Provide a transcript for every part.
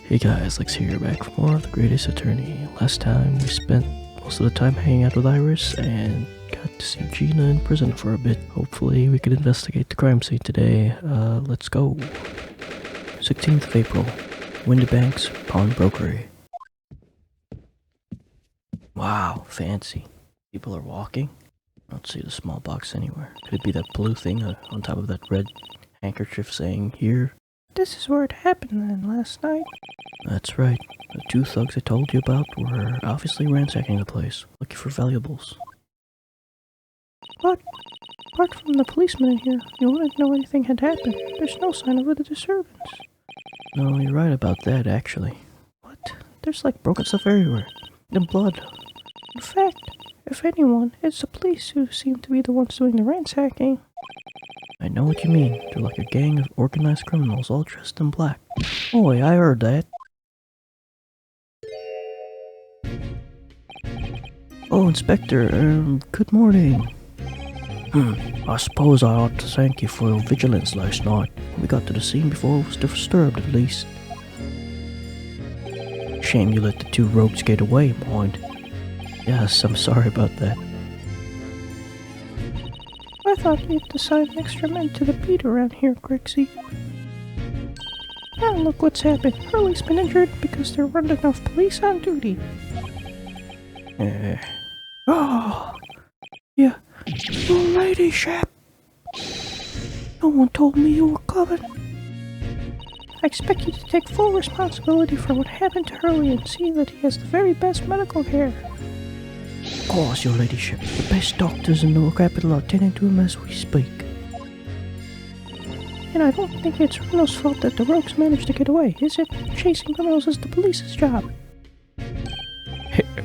Hey guys, Lex here, back for more of The Greatest Attorney. Last time we spent most of the time hanging out with Iris and got to see Gina in prison for a bit. Hopefully we can investigate the crime scene today. Let's go. 16th of April, Windibank's Pawnbrokery. Wow, fancy. People are walking. I don't see the small box anywhere. Could it be that blue thing on top of that red handkerchief saying here? This is where it happened then, last night. That's right. The two thugs I told you about were obviously ransacking the place, looking for valuables. But, apart from the policeman in here, you wouldn't know anything had happened. There's no sign of a disturbance. No, you're right about that, actually. What? There's like broken stuff everywhere. And blood. In fact, if anyone, it's the police who seem to be the ones doing the ransacking. I know what you mean. They're like a gang of organized criminals all dressed in black. Oi, I heard that. Oh, Inspector, good morning. I suppose I ought to thank you for your vigilance last night. We got to the scene before it was disturbed, at least. Shame you let the two rogues get away, mind. Yes, I'm sorry about that. I thought you'd assign extra men to the beat around here, Grixie. Now look what's happened. Hurley's been injured because there weren't enough police on duty. Oh, yeah, your ladyship. No one told me you were coming. I expect you to take full responsibility for what happened to Hurley and see that he has the very best medical care. Of course, your ladyship. The best doctors in the capital are tending to him as we speak. And I don't think it's Renault's fault that the rogues managed to get away, is it? Chasing criminals is the police's job.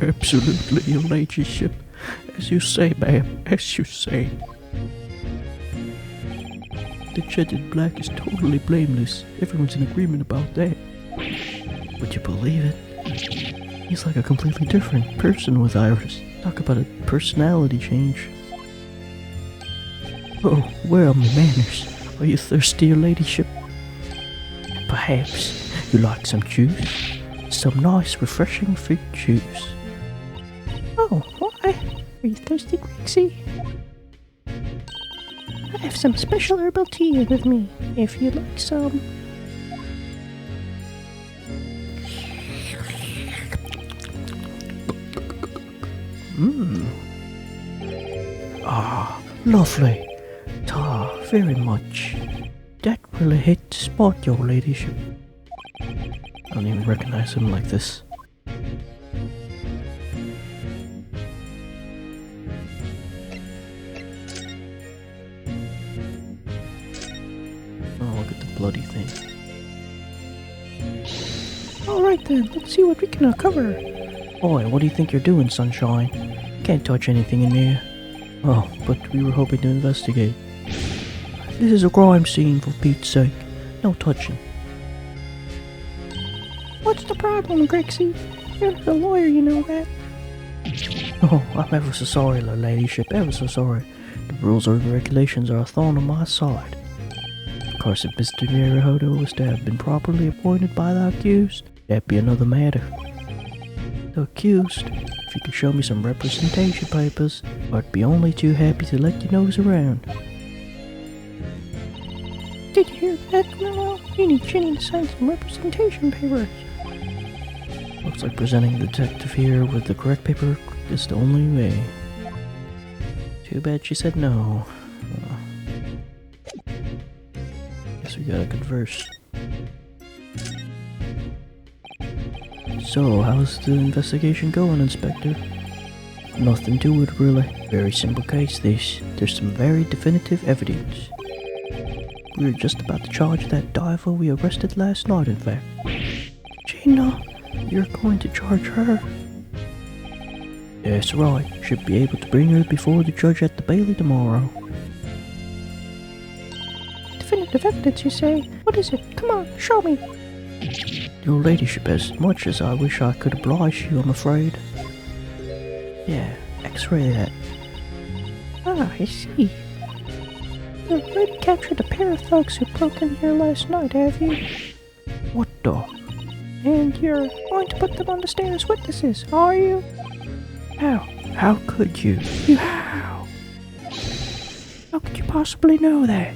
Absolutely, your ladyship. As you say, ma'am, as you say. The jetted black is totally blameless. Everyone's in agreement about that. Would you believe it? He's like a completely different person with Iris. Talk about a personality change. Oh, where are my manners? Are you thirsty, your ladyship? Perhaps you like some juice? Some nice, refreshing fruit juice. Oh, why? Are you thirsty, Grixie? I have some special herbal tea with me, if you'd like some. Ah, lovely. Very much. That really hit the spot, your ladyship. I don't even recognize him like this. Oh, look at the bloody thing. Alright then, let's see what we can uncover. Boy, what do you think you're doing, Sunshine? Can't touch anything in there. Oh, but we were hoping to investigate. This is a crime scene, for Pete's sake. No touching. What's the problem, Grixie? You're the lawyer, you know that. Oh, I'm ever so sorry, your ladyship, ever so sorry. The rules and regulations are a thorn on my side. Of course, if Mr. Naruhodo was to have been properly appointed by the accused, that'd be another matter. The accused, if you could show me some representation papers, I'd be only too happy to let you nose around. Did you hear that, Renault? You need Ginny to sign some representation papers. Looks like presenting the detective here with the correct paper is the only way. Too bad she said no. Guess we gotta converse. So, how's the investigation going, Inspector? Nothing to it, really. Very simple case, this. There's some very definitive evidence. We were just about to charge that diver we arrested last night, in fact. Gina, you're going to charge her? That's right. Should be able to bring her before the judge at the Bailey tomorrow. Definitive evidence, you say? What is it? Come on, show me. Your ladyship, as much as I wish I could oblige you, I'm afraid. Yeah, x-ray that. Ah, I see. You've already captured a pair of thugs who broke in here last night, have you? What the? And you're going to put them on the stand as witnesses, are you? How? How could you? How? How could you possibly know that?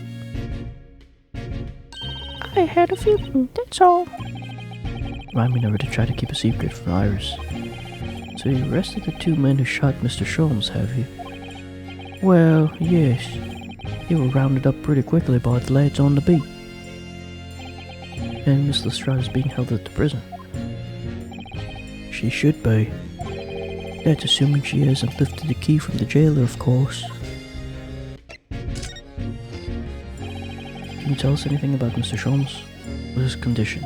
I had a feeling, that's all. Remind me never to try to keep a secret from Iris. So you arrested the two men who shot Mr. Sholmes, have you? Well, yes. They were rounded up pretty quickly by the lads on the beat. And Miss Lestrade is being held at the prison. She should be. That's assuming she hasn't lifted the key from the jailer, of course. Can you tell us anything about Mr. Sholmes? What's his condition?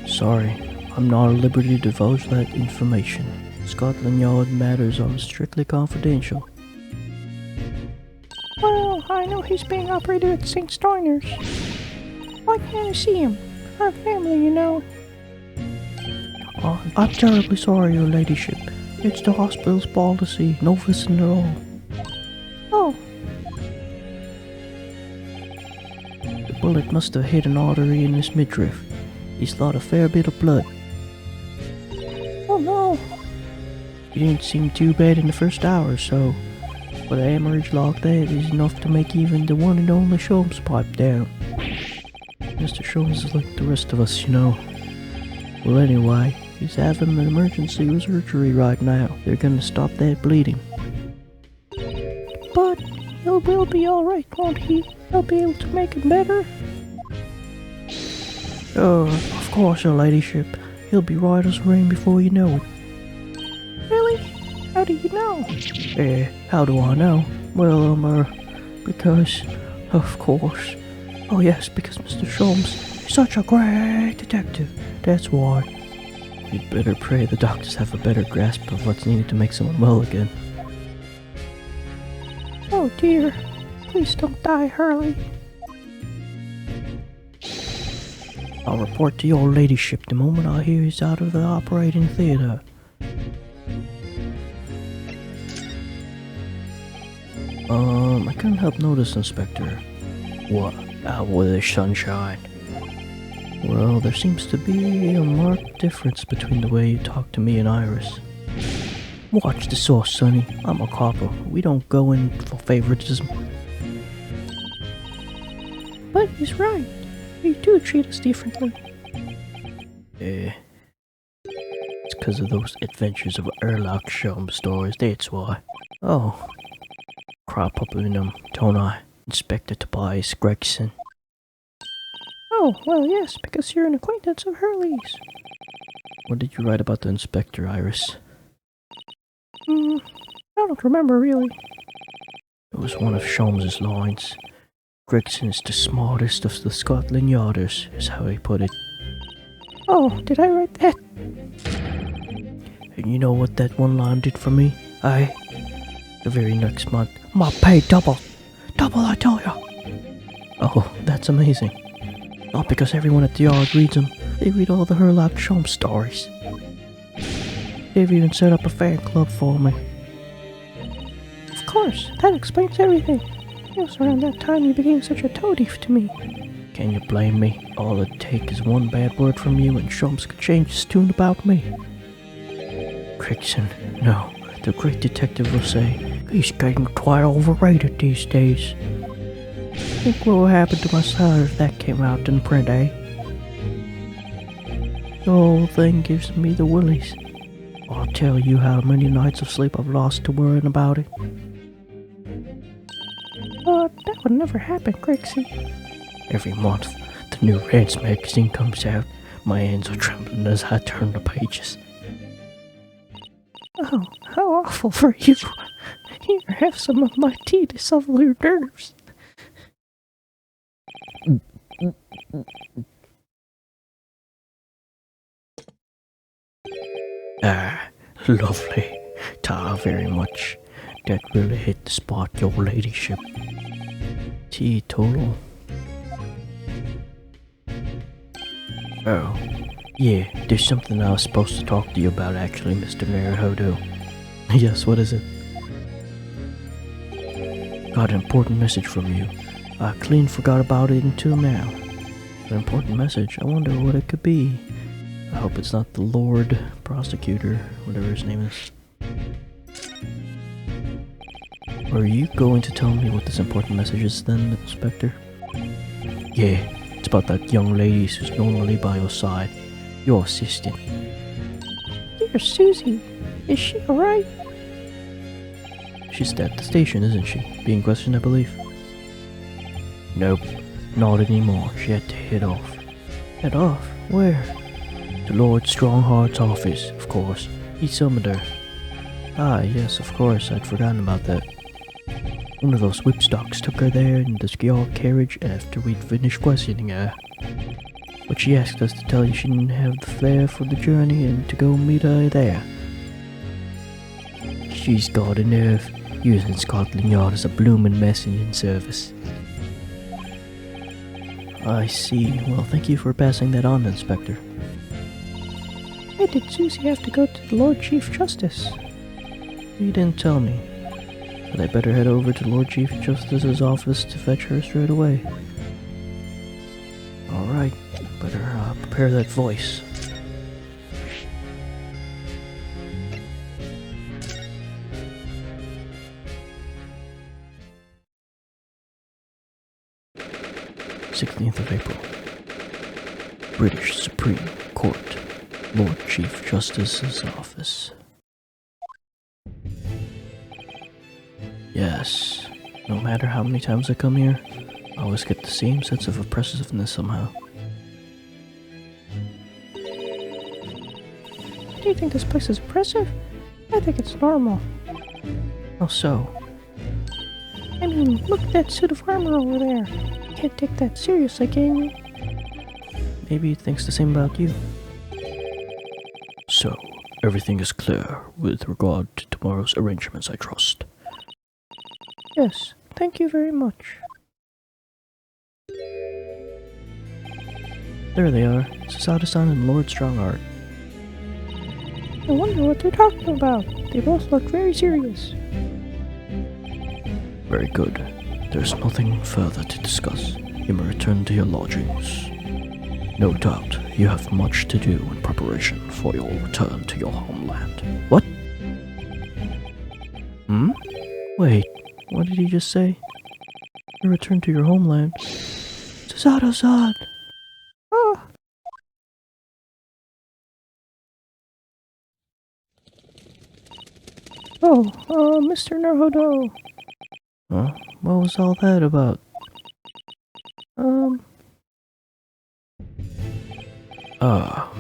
Sorry, I'm not at liberty to divulge that information. Scotland Yard matters are strictly confidential. Well, I know he's being operated at St. Stoiner's. Why can't I see him? Our family, you know. Oh, I'm terribly sorry, your ladyship. It's the hospital's policy, no visiting at all. Oh, The bullet must have hit an artery in his midriff. He's lost a fair bit of blood. oh no. It didn't seem too bad in the first hour or so, but a hemorrhage like that is enough to make even the one and only Sholmes pipe down. Mr. Sholmes is like the rest of us, you know. Well, anyway, he's having an emergency surgery right now. They're gonna stop that bleeding. But he will be alright, won't he? They'll be able to make him better. Oh, of course, your ladyship. He'll be right as rain before you know it. Really? How do you know? How do I know? Well, because, of course. Oh yes, because Mr. Sholmes is such a great detective. That's why. You'd better pray the doctors have a better grasp of what's needed to make someone well again. Oh dear. Please don't die, Hurley. I'll report to your ladyship the moment I hear he's out of the operating theatre. I couldn't help notice, Inspector. What? Out with the sunshine. Well, there seems to be a marked difference between the way you talk to me and Iris. Watch the sauce, Sonny. I'm a copper. We don't go in for favoritism. But he's right. You do treat us differently. It's because of those adventures of Erlock Sholmes stories, that's why. Oh. Crop up in them, don't I? Inspector Tobias Gregson. Oh, well, yes, because you're an acquaintance of Hurley's. What did you write about the inspector, Iris? I don't remember, really. It was one of Sholmes's lines. Gregson is the smartest of the Scotland Yarders, is how he put it. Oh, did I write that? And you know what that one line did for me? The very next month, my pay doubled. Double, I tell ya. Oh, that's amazing. Not because everyone at the yard reads them. They read all the Herlock Sholmes stories. They've even set up a fan club for me. Of course, that explains everything. It was around that time you became such a toadief to me. Can you blame me? All it takes is one bad word from you and Sholmes could change his tune about me. Gregson, no. The great detective will say, he's getting quite overrated these days. Think what will happen to my salary if that came out in print, eh? The whole thing gives me the willies. I'll tell you how many nights of sleep I've lost to worrying about it. But that would never happen, Grixie. Every month, the new Rants magazine comes out. My hands are trembling as I turn the pages. Oh, how awful for you. Here, have some of my tea to settle your nerves. Lovely. Ta very much. That really hit the spot, your ladyship. Teetotal. Oh, yeah, there's something I was supposed to talk to you about actually, Mr. Marihodo. Yes, what is it? Got an important message from you. I clean forgot about it until now. An important message. I wonder what it could be. I hope it's not the Lord Prosecutor, whatever his name is. Are you going to tell me what this important message is then, Inspector? Yeah, it's about that young lady who's normally by your side. Your assistant. Dear Susie, is she alright? She's at the station, isn't she? Being questioned, I believe. Nope, not anymore. She had to head off. Head off? Where? To Lord Strongheart's office, of course. He summoned her. Ah, yes, of course. I'd forgotten about that. One of those whipstocks took her there in the yard carriage after we'd finished questioning her. But she asked us to tell you she didn't have the fare for the journey and to go meet her there. She's got a nerve, using Scotland Yard as a bloomin' messaging service. I see. Well, thank you for passing that on, Inspector. Why did Susie have to go to the Lord Chief Justice? You didn't tell me. But I better head over to Lord Chief Justice's office to fetch her straight away. Alright, better prepare that voice. "16th of April. British Supreme Court. Lord Chief Justice's office. Yes, no matter how many times I come here, I always get the same sense of oppressiveness somehow. Do you think this place is oppressive? I think it's normal. How so? I mean, look at that suit of armor over there. You can't take that seriously, can you? Maybe he thinks the same about you. So, everything is clear with regard to tomorrow's arrangements, I trust. Yes, thank you very much. There they are, Sasada-san and Lord Strongheart. I wonder what they're talking about. They both look very serious. Very good. There's nothing further to discuss. You may return to your lodgings. No doubt you have much to do in preparation for your return to your homeland. What? Wait, what did he just say? You return to your homeland? Sasada-san! Ah! Oh, Mr. Naruhodo. Huh? What was all that about?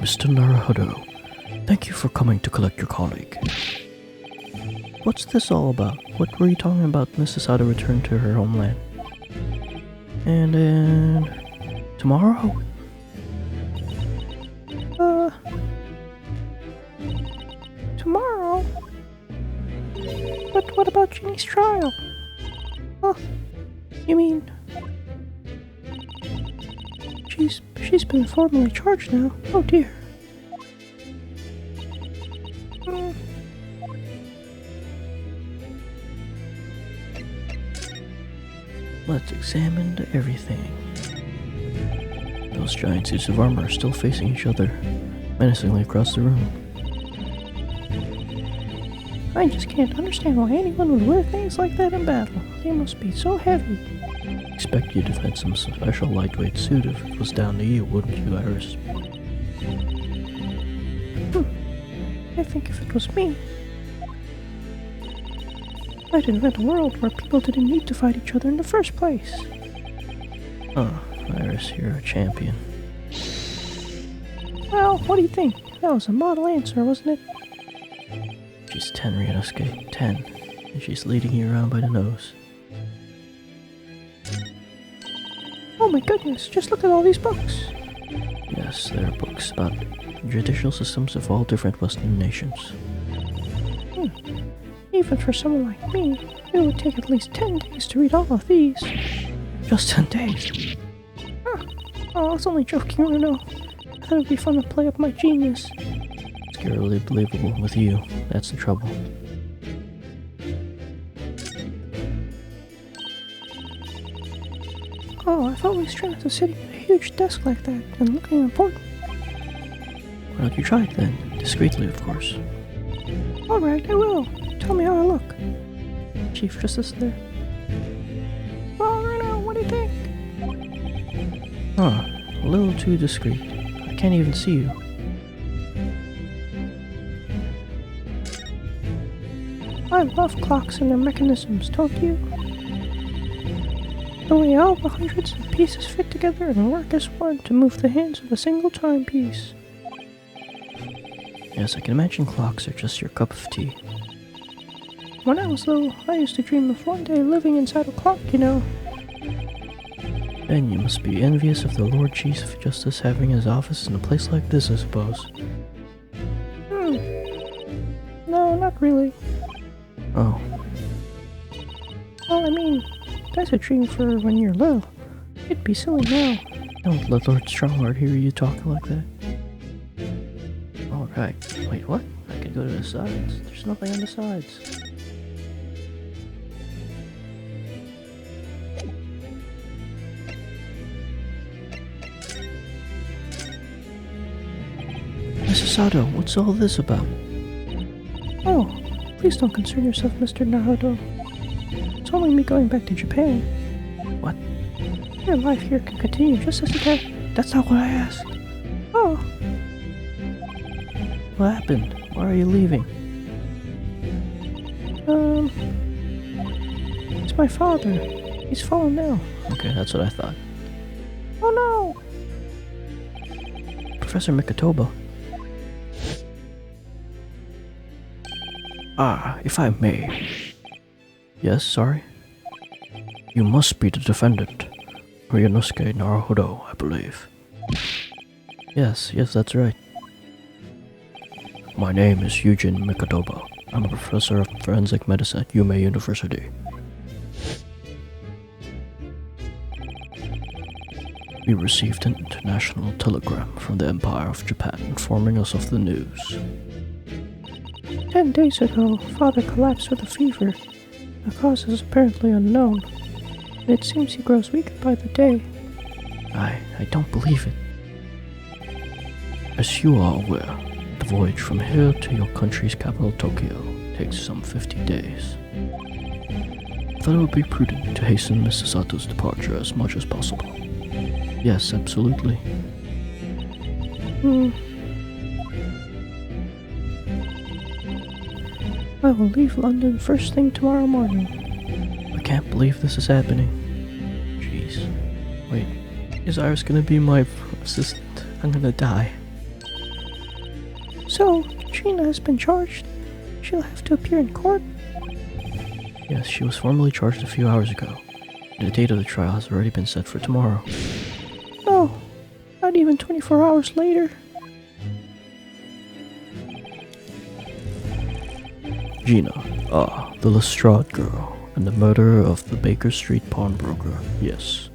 Mr. Naruhodo. Thank you for coming to collect your colleague. What's this all about? What were you talking about Mrs. Sasada returned to her homeland? And then... tomorrow? Tomorrow? But what about Ginny's trial? Oh, you mean... She's been formally charged now. Oh dear. Let's examine everything. Those giant suits of armor are still facing each other, menacingly across the room. I just can't understand why anyone would wear things like that in battle. They must be so heavy. Expect you'd have had some special lightweight suit if it was down to you, wouldn't you, Iris? I think if it was me, I'd invent a world where people didn't need to fight each other in the first place. Oh, Iris, you're a champion. Well, what do you think? That was a model answer, wasn't it? She's 10, Ryunosuke. 10. And she's leading you around by the nose. Oh my goodness, just look at all these books. Yes, there are books about judicial systems of all different Western nations. Even for someone like me, it would take at least 10 days to read all of these. Just 10 days? Oh, I was only joking, Runo. I thought it'd be fun to play up my genius. Scarily believable with you. That's the trouble. Oh, I've always dreamt of sitting in a huge desk like that and looking important. Why don't you try it then? Discreetly, of course. Alright, I will. Tell me how I look. Chief Justice there? Well, Reno, what do you think? Huh, a little too discreet. I can't even see you. I love clocks and their mechanisms, don't you? The way all the hundreds of pieces fit together and work as one to move the hands of a single timepiece. Yes, I can imagine clocks are just your cup of tea. When I was little, I used to dream of one day living inside a clock, you know. Then you must be envious of the Lord Chief Justice having his office in a place like this, I suppose. No, not really. Oh, Well, I mean, that's a dream for when you're little. It'd be silly now. don't let Lord Strongheart hear you talking like that. Alright, wait, what? I could go to the sides. There's nothing on the sides. Mrs. Sato, what's all this about? Oh, please don't concern yourself, Mr. Naruto. It's only me going back to Japan. What? Your life here can continue just as it has. That's not what I asked. Oh, What happened? Why are you leaving? it's my father. He's fallen ill. Okay, that's what I thought. Oh no! Professor Mikotoba. Ah, if I may. Yes, sorry? You must be the defendant. Ryunosuke Naruhodo, I believe. Yes, that's right. My name is Eugene Mikotoba. I'm a professor of forensic medicine at Yume University. We received an international telegram from the Empire of Japan informing us of the news. 10 days ago, Father collapsed with a fever. The cause is apparently unknown, and it seems he grows weaker by the day. I don't believe it. As you are aware, the voyage from here to your country's capital, Tokyo, takes some 50 days. I thought it would be prudent to hasten Mrs. Sato's departure as much as possible. Yes, absolutely. I will leave London first thing tomorrow morning. I can't believe this is happening. Jeez. Wait, is Iris gonna be my assistant? I'm gonna die. So, Gina has been charged. She'll have to appear in court. Yes, she was formally charged a few hours ago. The date of the trial has already been set for tomorrow. No, not even 24 hours later. Gina, the Lestrade girl, and the murderer of the Baker Street pawnbroker, yes.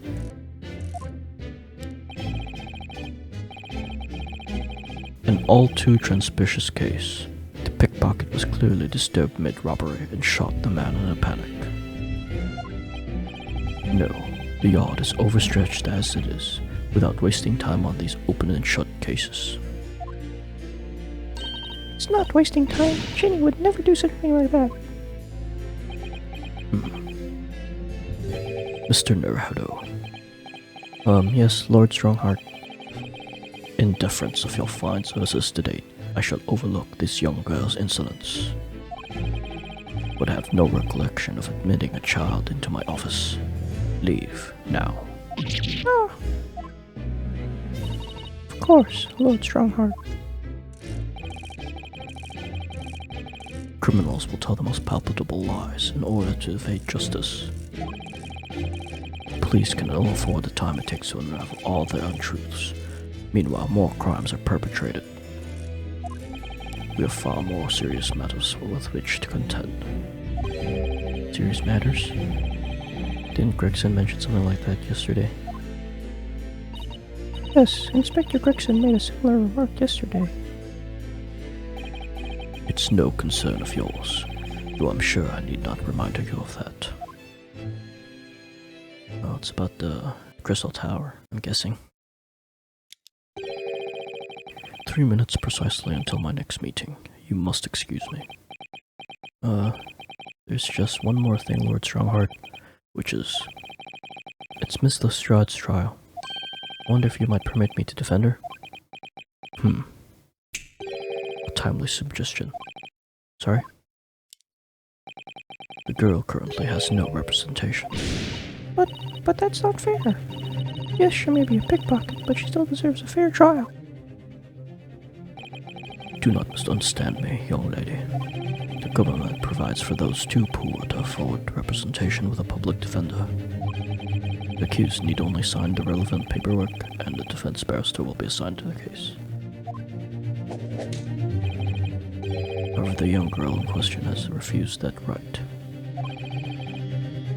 An all too conspicuous case. The pickpocket was clearly disturbed mid-robbery and shot the man in a panic. No, the yard is overstretched as it is, without wasting time on these open and shut cases. It's not wasting time. Ginny would never do something like that. Mr. Naruhodo. Yes, Lord Strongheart. In deference of your fine services to date, I shall overlook this young girl's insolence. Would have no recollection of admitting a child into my office. Leave, now. Ah. Of course, Lord Strongheart. Criminals will tell the most palpable lies in order to evade justice. Police can ill afford the time it takes to unravel all their untruths. Meanwhile, more crimes are perpetrated. We have far more serious matters with which to contend. Serious matters? Didn't Gregson mention something like that yesterday? Yes, Inspector Gregson made a similar remark yesterday. It's no concern of yours, though I'm sure I need not remind you of that. Oh, it's about the Crystal Tower, I'm guessing. 3 minutes precisely until my next meeting. You must excuse me. There's just one more thing, Lord Strongheart, which is... it's Miss Lestrade's trial. I wonder if you might permit me to defend her? A timely suggestion. Sorry? The girl currently has no representation. But that's not fair. Yes, she may be a pickpocket, but she still deserves a fair trial. Do not misunderstand me, young lady. The government provides for those too poor to afford representation with a public defender. The accused need only sign the relevant paperwork, and the defense barrister will be assigned to the case. However, the young girl in question has refused that right.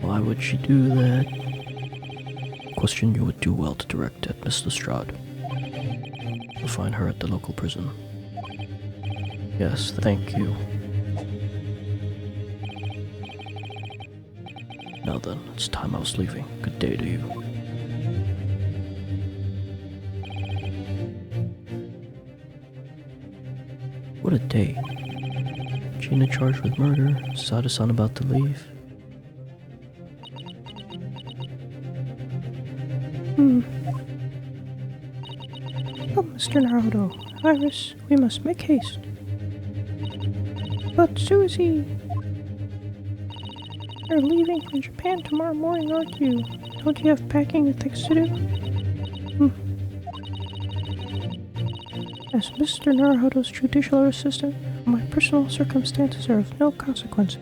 Why would she do that? Question you would do well to direct at Miss Lestrade. You'll find her at the local prison. Yes, thank you. Now then, it's time I was leaving. Good day to you. What a day. Gina charged with murder, Sada-san about to leave. Oh, Mr. Naruto, Iris, we must make haste. But Susie... You're leaving for Japan tomorrow morning, aren't you? Don't you have packing and things to do? As Mr. Naruto's judicial assistant, my personal circumstances are of no consequence.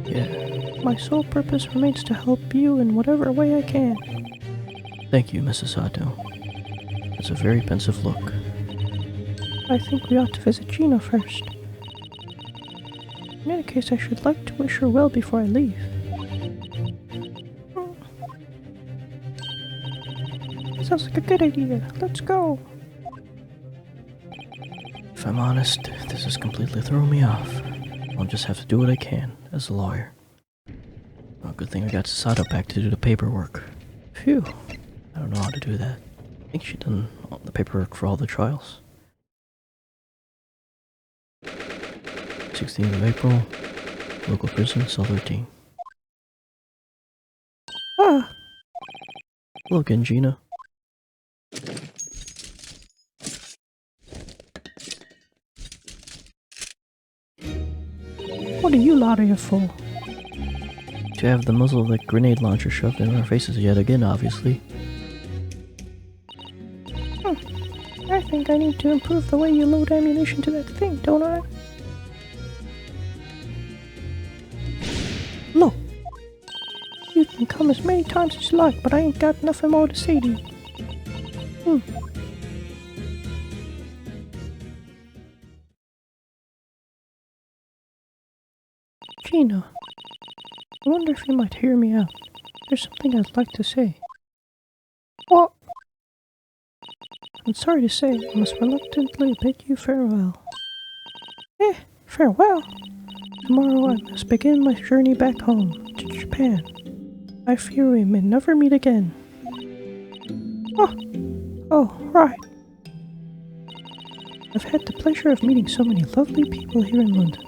Yeah. My sole purpose remains to help you in whatever way I can. Thank you, Mrs. Sato. It's a very pensive look. I think we ought to visit Gina first. In any case, I should like to wish her well before I leave. Sounds like a good idea. Let's go. If I'm honest, this is completely throwing me off. I'll just have to do what I can as a lawyer. Well, good thing I got Sato back to do the paperwork. Phew. I don't know how to do that. I think she done all the paperwork for all the trials. 16th of April, local prison, cell 13. Ah! Hello again, Gina. What are you lauding her for? To have the muzzle of the grenade launcher shoved in our faces yet again, obviously. I think I need to improve the way you load ammunition to that thing, don't I? Look! You can come as many times as you like, but I ain't got nothing more to say to you. Gina, I wonder if you might hear me out. There's something I'd like to say. What? I'm sorry to say, I must reluctantly bid you farewell. Farewell? Tomorrow I must begin my journey back home, to Japan. I fear we may never meet again. Oh, right. I've had the pleasure of meeting so many lovely people here in London.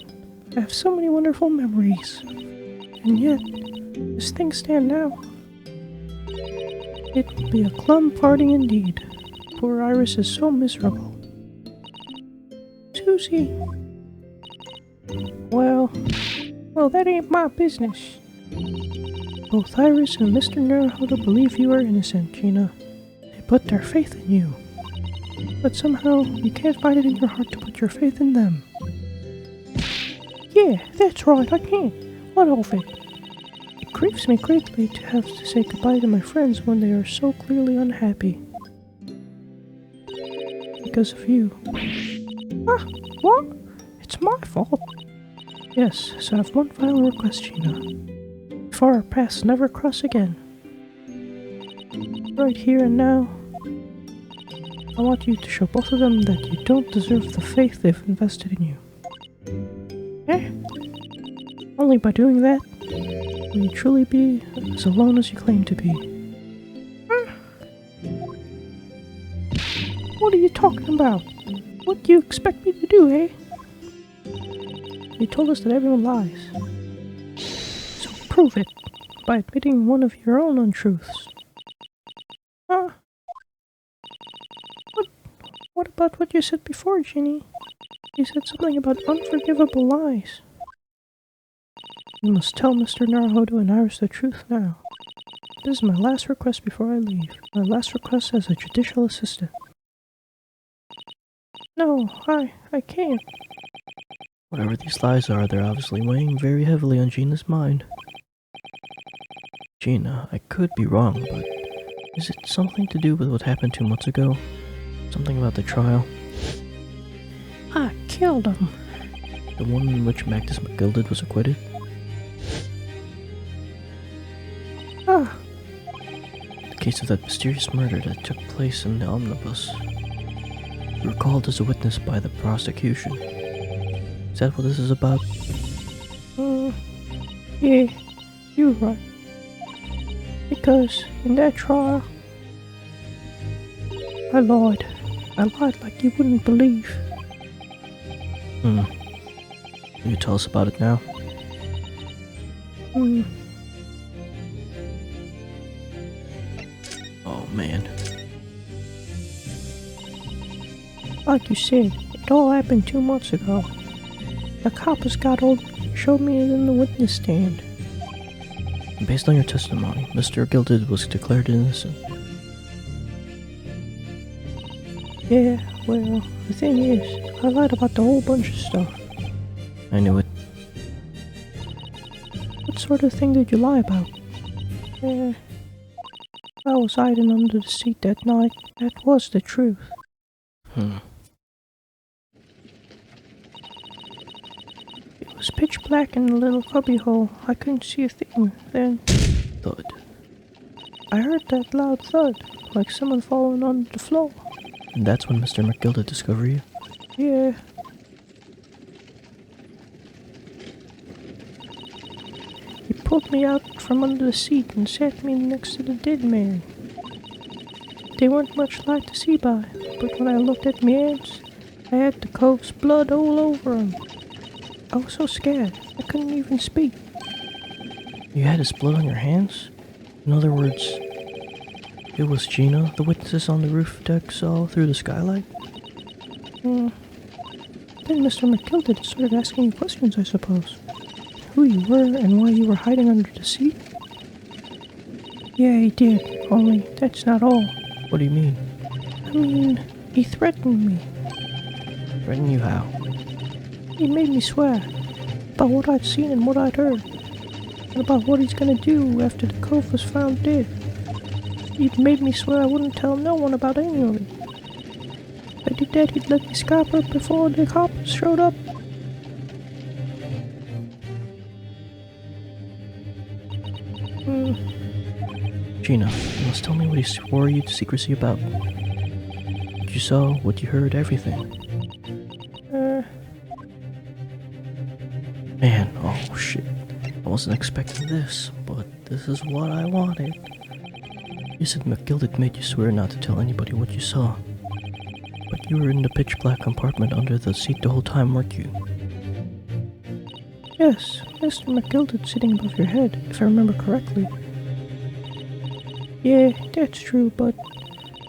I have so many wonderful memories. And yet, as things stand now, it will be a glum parting indeed. Poor Iris is so miserable. Susie. Well, that ain't my business. Both Iris and Mr. Naruto believe you are innocent, Gina. They put their faith in you. But somehow, you can't find it in your heart to put your faith in them. Yeah, that's right, I can't. What of it? It grieves me greatly to have to say goodbye to my friends when they are so clearly unhappy. Because of you. What? It's my fault. Yes, so I have one final request, Gina. Before our paths never cross again. Right here and now, I want you to show both of them that you don't deserve the faith they've invested in you. Only by doing that will you truly be as alone as you claim to be. What are you talking about? What do you expect me to do, eh? You told us that everyone lies. So prove it by admitting one of your own untruths. Huh? What about what you said before, Ginny? You said something about unforgivable lies. You must tell Mr. Naruhodo and Iris the truth now. This is my last request before I leave. My last request as a judicial assistant. No, I can't. Whatever these lies are, they're obviously weighing very heavily on Gina's mind. Gina, I could be wrong, but is it something to do with what happened 2 months ago? Something about the trial? I killed him. The one in which Magnus McGilded was acquitted? Ah, The case of that mysterious murder that took place in the omnibus. You were called as a witness by the prosecution. Is that what this is about? yeah, you're right. Because in that trial, I lied. I lied like you wouldn't believe. Will you tell us about it now? Oh man. Like you said, it all happened 2 months ago. The coppers showed me it in the witness stand. Based on your testimony, Mr. Gilded was declared innocent. Yeah, well, the thing is, I lied about the whole bunch of stuff. I knew it. What sort of thing did you lie about? I was hiding under the seat that night. That was the truth. It was pitch black in the little cubby hole. I couldn't see a thing. Then... Thud. I heard that loud thud, like someone falling onto the floor. And that's when Mr. McGilded discovered you? Yeah. He pulled me out from under the seat and sat me next to the dead man. They weren't much light to see by, but when I looked at my hands, I had the cove's blood all over them. I was so scared, I couldn't even speak. You had his blood on your hands? In other words, it was Gina the witnesses on the roof deck saw through the skylight? Then Mr. McGilded started asking you questions, I suppose. Who you were and why you were hiding under the seat? Yeah, he did, only that's not all. What do you mean? I mean, he threatened me. Threaten you how? He made me swear about what I'd seen and what I'd heard, and about what he's gonna do after the cove was found dead. He'd made me swear I wouldn't tell no one about any of it. If I did that, he'd let me scalp her before the cops showed up. Gina, you must tell me what he swore you to secrecy about. What you saw, what you heard, everything. Man, oh shit. I wasn't expecting this, but this is what I wanted. You said McGilded made you swear not to tell anybody what you saw. But you were in the pitch black compartment under the seat the whole time, weren't you? Yes, Mr. McGilded sitting above your head, if I remember correctly. Yeah, that's true, but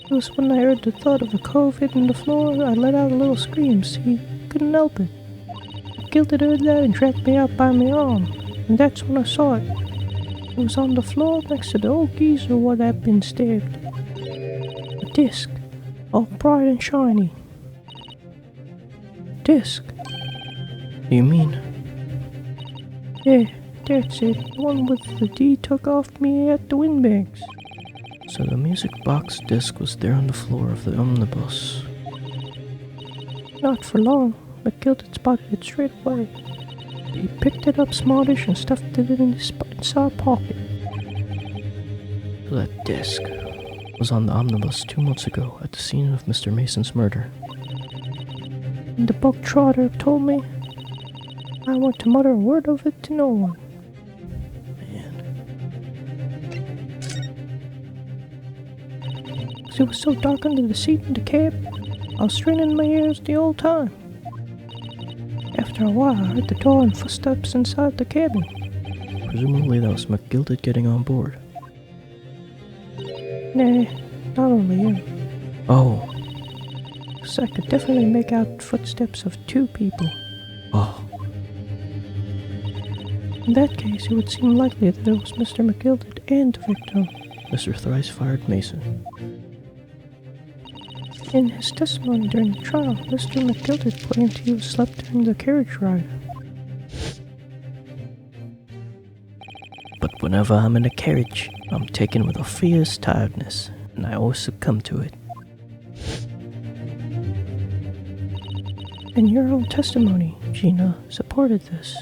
it was when I heard the thud of a cove hitting the floor, I let out a little scream, see? Couldn't help it. McGilded heard that and dragged me out by my arm, and that's when I saw it. It was on the floor next to the old geezer what had been stabbed. A disc, all bright and shiny. Disc. Do you mean? Yeah, that's it. The one with the D took off me at the Windibanks. So the music box disc was there on the floor of the omnibus. Not for long. McGilded spotted it straight away. He picked it up smartish and stuffed it in his inside pocket. So that disc was on the omnibus 2 months ago at the scene of Mr. Mason's murder. And the book trotter told me I want to mutter a word of it to no one. Man. 'Cause it was so dark under the seat in the cab, I was straining my ears the whole time. After a while, I heard the door and footsteps inside the cabin. Presumably that was McGilded getting on board. Nah, not only him. Oh. So I could definitely make out footsteps of 2 people. Oh. In that case, it would seem likely that it was Mr. McGilded and the victim. Mr. Thrice-Fired Mason. In his testimony during the trial, Mr. McGilded claimed he was slept during the carriage ride. But whenever I'm in a carriage, I'm taken with a fierce tiredness, and I always succumb to it. And your own testimony, Gina, supported this.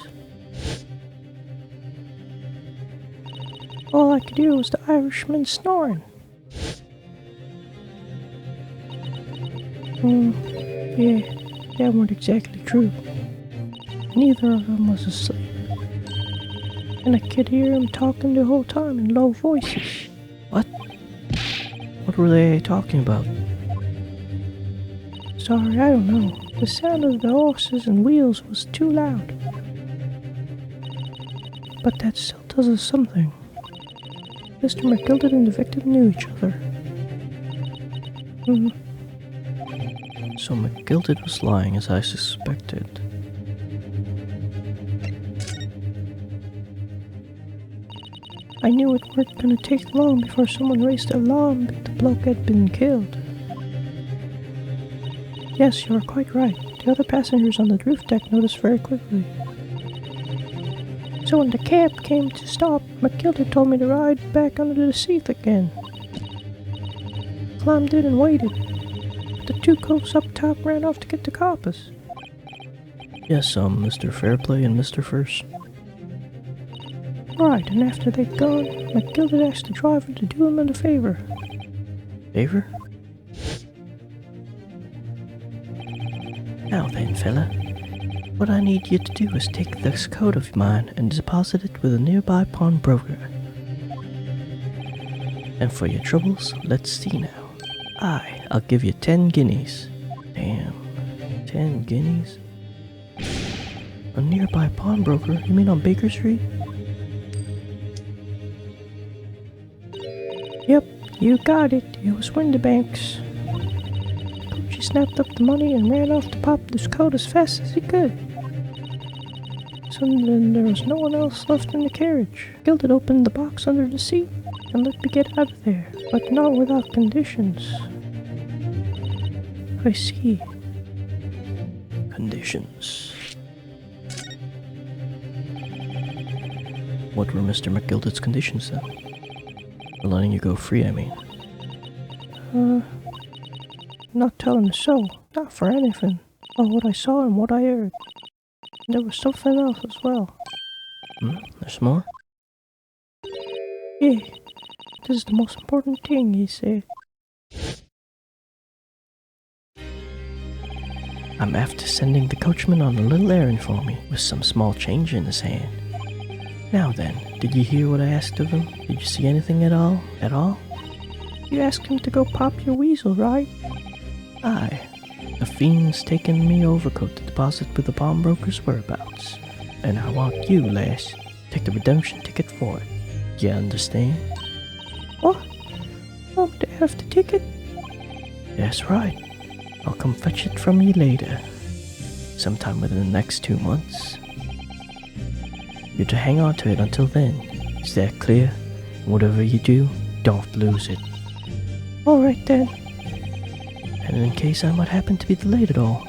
All I could hear was the Irishman snoring. Yeah, that weren't exactly true. Neither of them was asleep. And I could hear him talking the whole time in low voices. What? What were they talking about? Sorry, I don't know. The sound of the horses and wheels was too loud. But that still tells us something. Mr. McGilded and the victim knew each other. So McGilded was lying as I suspected. I knew it weren't gonna take long before someone raised the alarm that the bloke had been killed. Yes, you are quite right. The other passengers on the roof deck noticed very quickly. So when the cab came to stop, McGilded told me to ride back under the seat again. Climbed in and waited. But the 2 cops up top ran off to get the coppers. Yes, Mr. Fairplay and Mr. First. Right, and after they'd gone, McGilded asked the driver to do him a favor. Favor? Now then, fella. What I need you to do is take this coat of mine and deposit it with a nearby pawnbroker. And for your troubles, let's see now. I'll give you 10 guineas. Damn, 10 guineas? A nearby pawnbroker? You mean on Baker Street? Yep, you got it. It was Windibank's. She snapped up the money and ran off to pop this coat as fast as he could. So then there was no one else left in the carriage. Gilded opened the box under the seat and let me get out of there, but not without conditions. I see. Conditions. What were Mr. McGilded's conditions then? For letting you go free, I mean. Not telling a soul. Not for anything. But what I saw and what I heard. There was something else as well. There's more? Yeah. This is the most important thing, he said. I'm after sending the coachman on a little errand for me, with some small change in his hand. Now then, did you hear what I asked of him? Did you see anything at all? At all? You asked him to go pop your weasel, right? Aye. The fiend's taken me overcoat to deposit with the pawnbroker's whereabouts. And I want you, lass, take the redemption ticket for it. You understand? What? Oh, to have the ticket? That's right. I'll come fetch it from you later. Sometime within the next 2 months. You're to hang on to it until then. Is that clear? And whatever you do, don't lose it. Alright then. And in case I might happen to be delayed at all,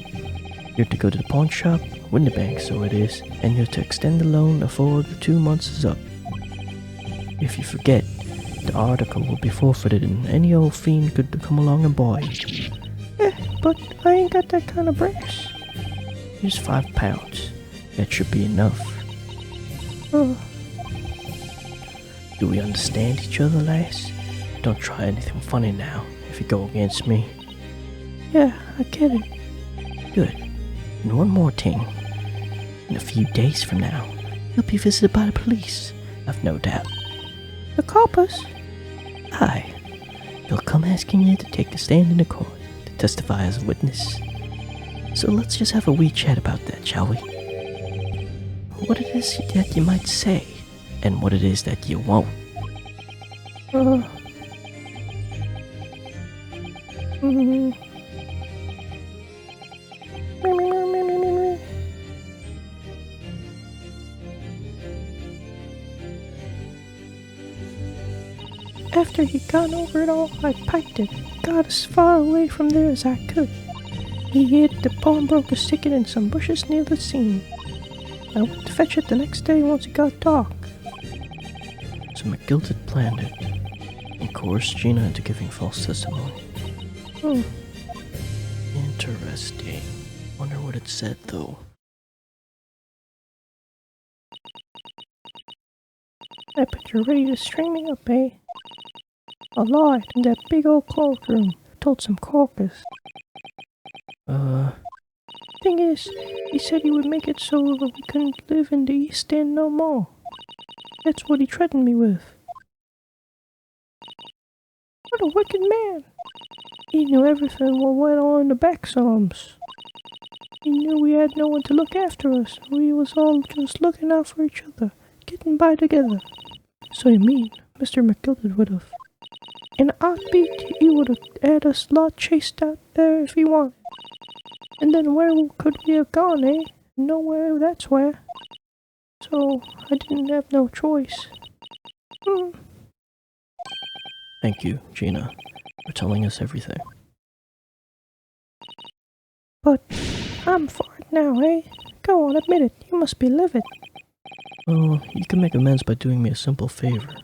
you're to go to the pawn shop, Windibank so it is, and you're to extend the loan before the 2 months is up. If you forget, the article will be forfeited and any old fiend could come along and buy it. But I ain't got that kind of brass. Here's £5. That should be enough. Do we understand each other, lass? Don't try anything funny now, if you go against me. Yeah, I get it. Good. And one more thing. In a few days from now, you'll be visited by the police, I've no doubt. The coppers? Aye. They'll come asking you to take a stand in the court, to testify as a witness. So let's just have a wee chat about that, shall we? What it is that you might say, and what it is that you won't. After he'd gone over it all, I piked it, got as far away from there as I could. He hid the pawnbroker's ticket in some bushes near the scene. I went to fetch it the next day once it got dark. So McGilt had planned it, and coerced Gina into giving false testimony. Interesting. Wonder what it said, though. I bet you're ready to string me up, eh? I lied in that big old courtroom, told some caucus. Thing is, he said he would make it so that we couldn't live in the East End no more. That's what he threatened me with. What a wicked man! He knew everything what went on in the back slums. He knew we had no one to look after us. We was all just looking out for each other, getting by together. So you mean, Mr. McGilded would have. In a heartbeat, he would have had us lot chased out there if he wanted. And then where could we have gone, eh? Nowhere, that's where. So, I didn't have no choice. Thank you, Gina, for telling us everything. But I'm for it now, eh? Go on, admit it. You must be livid. Well, you can make amends by doing me a simple favor.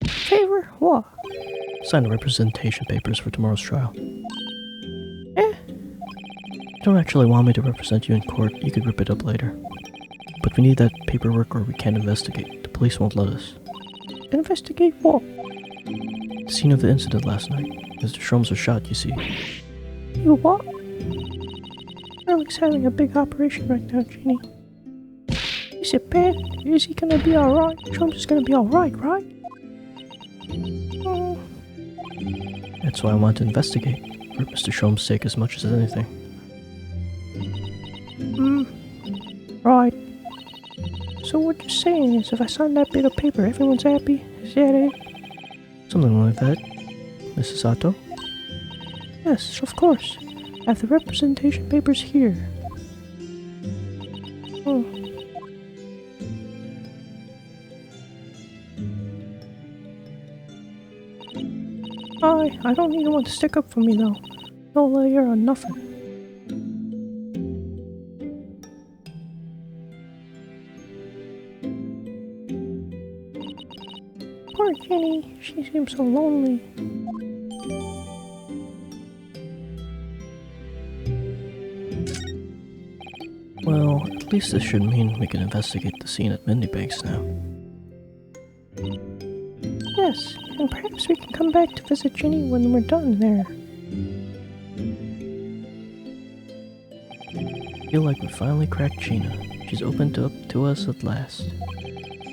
Favor? What? Sign the representation papers for tomorrow's trial. You don't actually want me to represent you in court, you could rip it up later. But we need that paperwork or we can't investigate. The police won't let us. Investigate what? The scene of the incident last night. Mr. Shrums was shot, you see. You what? Alex having a big operation right now, Jeannie. Is it bad? Is he gonna be alright? Shrums is gonna be alright, right? That's why I want to investigate, for Mr. Shrums' sake as much as anything. Right. So what you're saying is if I sign that bit of paper, everyone's happy? Is that it? Something like that, Mrs. Sato? Yes, of course. I have the representation papers here. I don't need anyone to stick up for me though. No lawyer or nothing. Poor Jenny, she seems so lonely. Well, at least this should mean we can investigate the scene at Windibank now. Yes, and perhaps we can come back to visit Jenny when we're done there. I feel like we finally cracked Gina. She's opened up to us at last.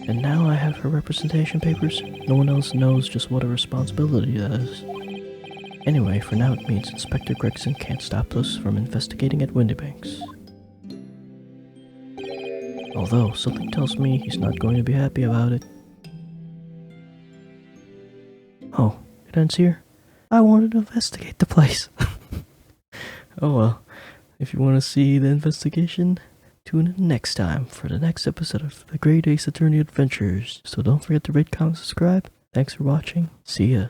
And now I have her representation papers. No one else knows just what a responsibility that is. Anyway, for now it means Inspector Gregson can't stop us from investigating at Windibank. Although, something tells me he's not going to be happy about it. Oh, it ends here? I wanted to investigate the place. Oh well, if you want to see the investigation, tune in next time for the next episode of the Great Ace Attorney Adventures. So don't forget to rate, comment, subscribe. Thanks for watching. See ya.